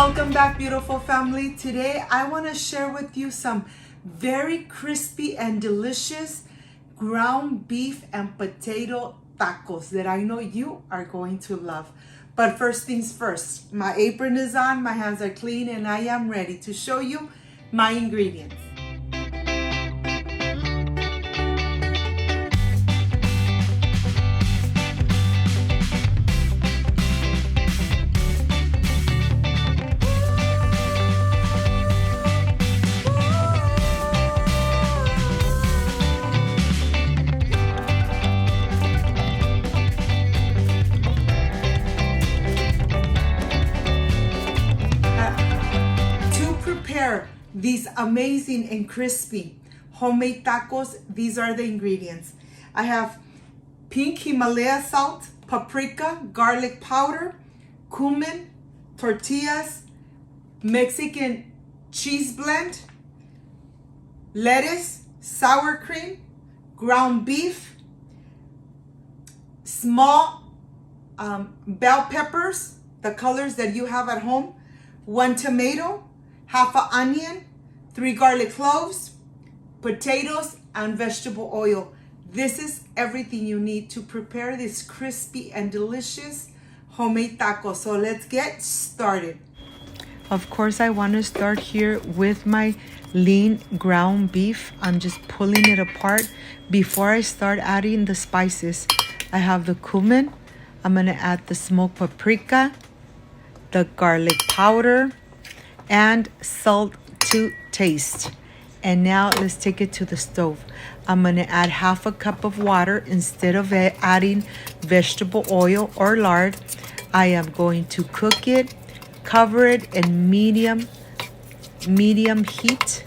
Welcome back, beautiful family. Today I want to share with you some very crispy and delicious ground beef and potato tacos that I know you are going to love. But first things first, my apron is on, my hands are clean, and I am ready to show you my ingredients. These amazing and crispy homemade tacos, these are the ingredients. I have pink Himalaya salt, paprika, garlic powder, cumin, tortillas, Mexican cheese blend, lettuce, sour cream, ground beef, small bell peppers, the colors that you have at home, 1 tomato, half an onion, 3 garlic cloves, potatoes, and vegetable oil. This is everything you need to prepare this crispy and delicious homemade taco. So let's get started. Of course, I want to start here with my lean ground beef. I'm just pulling it apart before I start adding the spices. I have the cumin. I'm going to add the smoked paprika, the garlic powder, and salt to taste. And now let's take it to the stove. I'm going to add half a cup of water instead of adding vegetable oil or lard. I am going to cook it, cover it in medium heat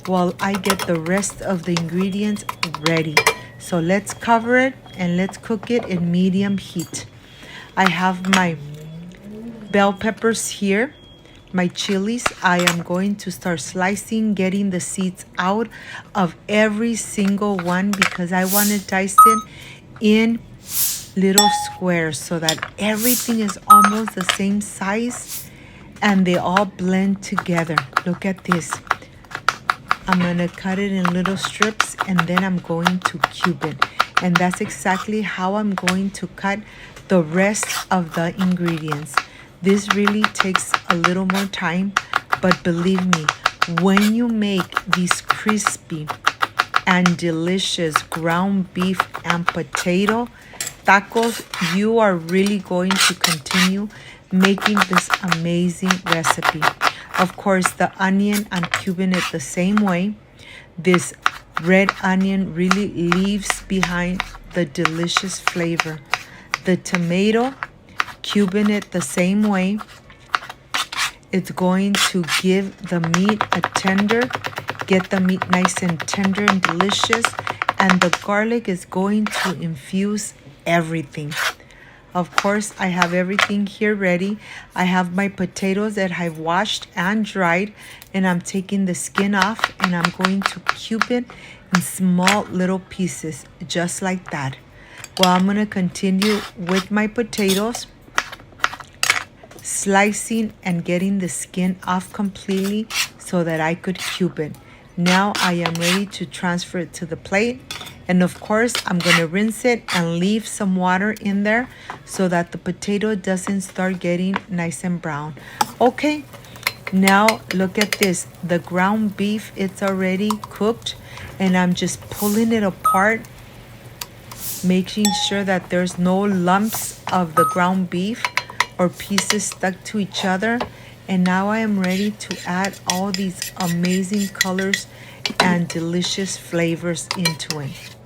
while I get the rest of the ingredients ready. So let's cover it and let's cook it in medium heat. I have my bell peppers here. My chilies, I am going to start slicing, getting the seeds out of every single one because I want to dice it in little squares so that everything is almost the same size and they all blend together. Look at this. I'm going to cut it in little strips and then I'm going to cube it. And that's exactly how I'm going to cut the rest of the ingredients. This really takes a little more time, but believe me, when you make these crispy and delicious ground beef and potato tacos, you are really going to continue making this amazing recipe. Of course, the onion, I'm cubing it the same way. This red onion really leaves behind the delicious flavor. The tomato, cubing it the same way. It's going to give the meat a tender, get the meat nice and tender and delicious, and the garlic is going to infuse everything. Of course, I have everything here ready. I have my potatoes that I've washed and dried, and I'm taking the skin off and I'm going to cube it in small little pieces, just like that. Well, I'm going to continue with my potatoes, slicing and getting the skin off completely so that I could cube it. Now I am ready to transfer it to the plate. And of course, I'm going to rinse it and leave some water in there so that the potato doesn't start getting nice and brown. Okay, now look at this. The ground beef, it's already cooked and I'm just pulling it apart, making sure that there's no lumps of the ground beef or pieces stuck to each other. And now I am ready to add all these amazing colors and delicious flavors into it.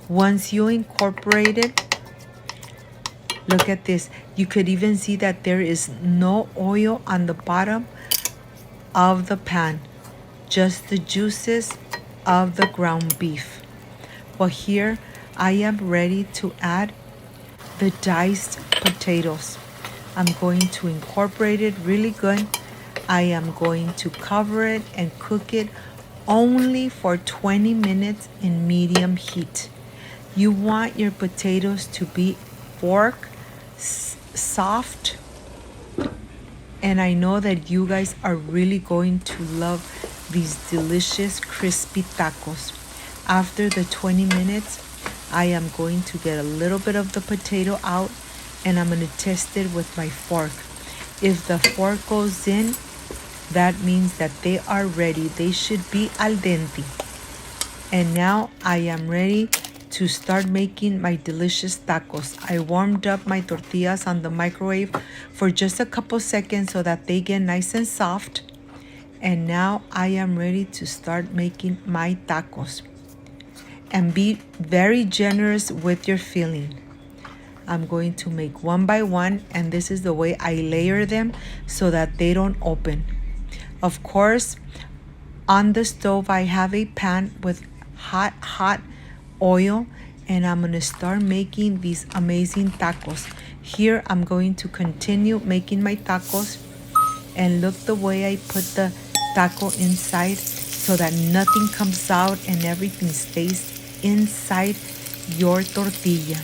Once you incorporate it, look at this. You could even see that there is no oil on the bottom of the pan, just the juices of the ground beef. Well, here I am ready to add the diced potatoes. I'm going to incorporate it really good. I am going to cover it and cook it only for 20 minutes in medium heat. You want your potatoes to be soft And I know that you guys are really going to love these delicious crispy tacos. After the 20 minutes, I am going to get a little bit of the potato out and I'm going to test it with my fork. If the fork goes in, that means that they are ready. They should be al dente. And now I am ready to start making my delicious tacos. I warmed up my tortillas on the microwave for just a couple seconds so that they get nice and soft. And now I am ready to start making my tacos. And be very generous with your filling. I'm going to make one by one, and this is the way I layer them so that they don't open. Of course, on the stove I have a pan with hot oil, and I'm gonna start making these amazing tacos. Here I'm going to continue making my tacos, and look the way I put the taco inside so that nothing comes out and everything stays inside your tortilla.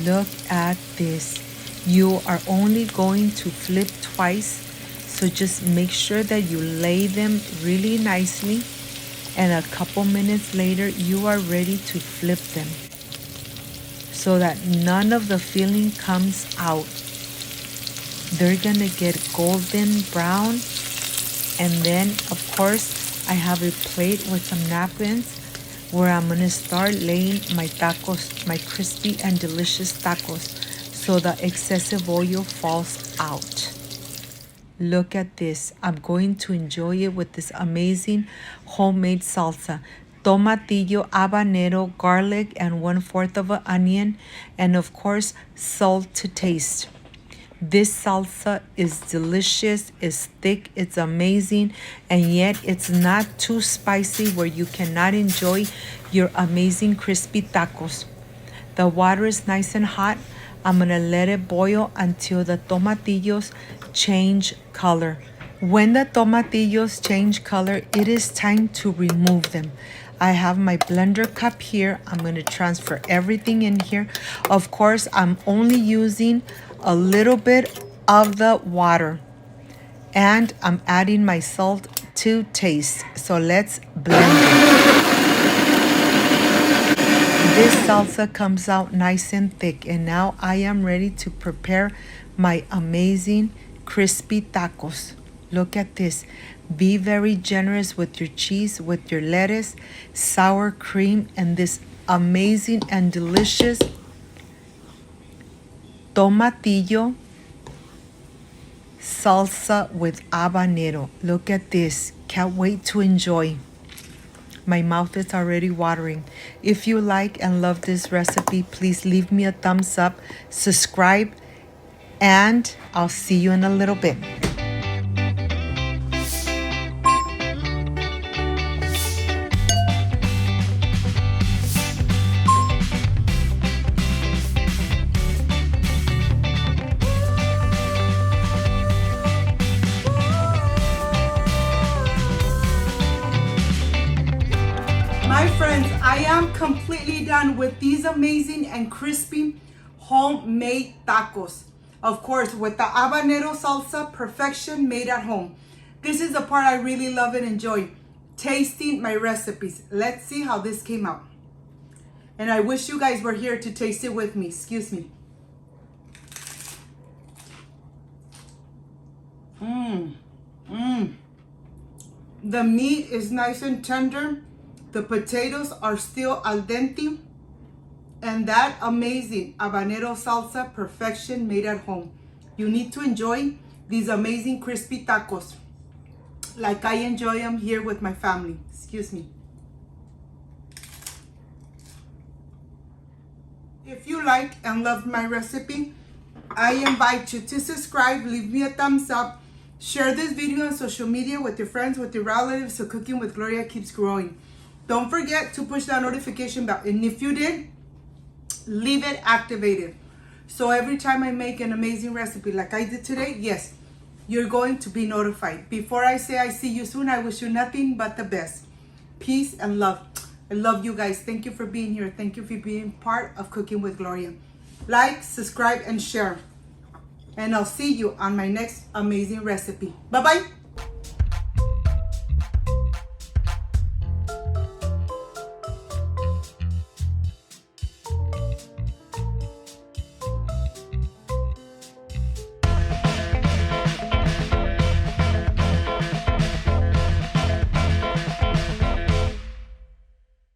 Look at this. You are only going to flip twice, so just make sure that you lay them really nicely, and a couple minutes later you are ready to flip them so that none of the filling comes out. They're gonna get golden brown, and then of course I have a plate with some napkins where I'm gonna start laying my tacos, my crispy and delicious tacos, so the excessive oil falls out. Look at this. I'm going to enjoy it with this amazing homemade salsa. Tomatillo, habanero, garlic, and 1/4 of an onion, and of course, salt to taste. This salsa is delicious, it's thick, it's amazing, and yet it's not too spicy where you cannot enjoy your amazing crispy tacos. The water is nice and hot. I'm gonna let it boil until the tomatillos change color. When the tomatillos change color, it is time to remove them. I have my blender cup here. I'm gonna transfer everything in here. Of course, I'm only using a little bit of the water, and I'm adding my salt to taste. So let's blend it. This salsa comes out nice and thick, and now I am ready to prepare my amazing crispy tacos. Look at this. Be very generous with your cheese, with your lettuce, sour cream, and this amazing and delicious tomatillo salsa with habanero. Look at this. Can't wait to enjoy. My mouth is already watering. If you like and love this recipe, please leave me a thumbs up, subscribe, and I'll see you in a little bit. My friends, I am completely done with these amazing and crispy homemade tacos. Of course, with the habanero salsa, perfection, made at home. This is the part I really love and enjoy, tasting my recipes. Let's see how this came out. And I wish you guys were here to taste it with me. Excuse me. The meat is nice and tender. The potatoes are still al dente. And that amazing habanero salsa, perfection, made at home. You need to enjoy these amazing crispy tacos like I enjoy them here with my family. Excuse me. If you like and love my recipe, I invite you to subscribe, leave me a thumbs up, share this video on social media with your friends, with your relatives, so Cooking with Gloria keeps growing. Don't forget to push that notification bell, and if you did, leave it activated. So every time I make an amazing recipe like I did today, yes, you're going to be notified. Before I say I see you soon, I wish you nothing but the best. Peace and love. I love you guys. Thank you for being here. Thank you for being part of Cooking with Gloria. Like, subscribe, and share. And I'll see you on my next amazing recipe. Bye-bye.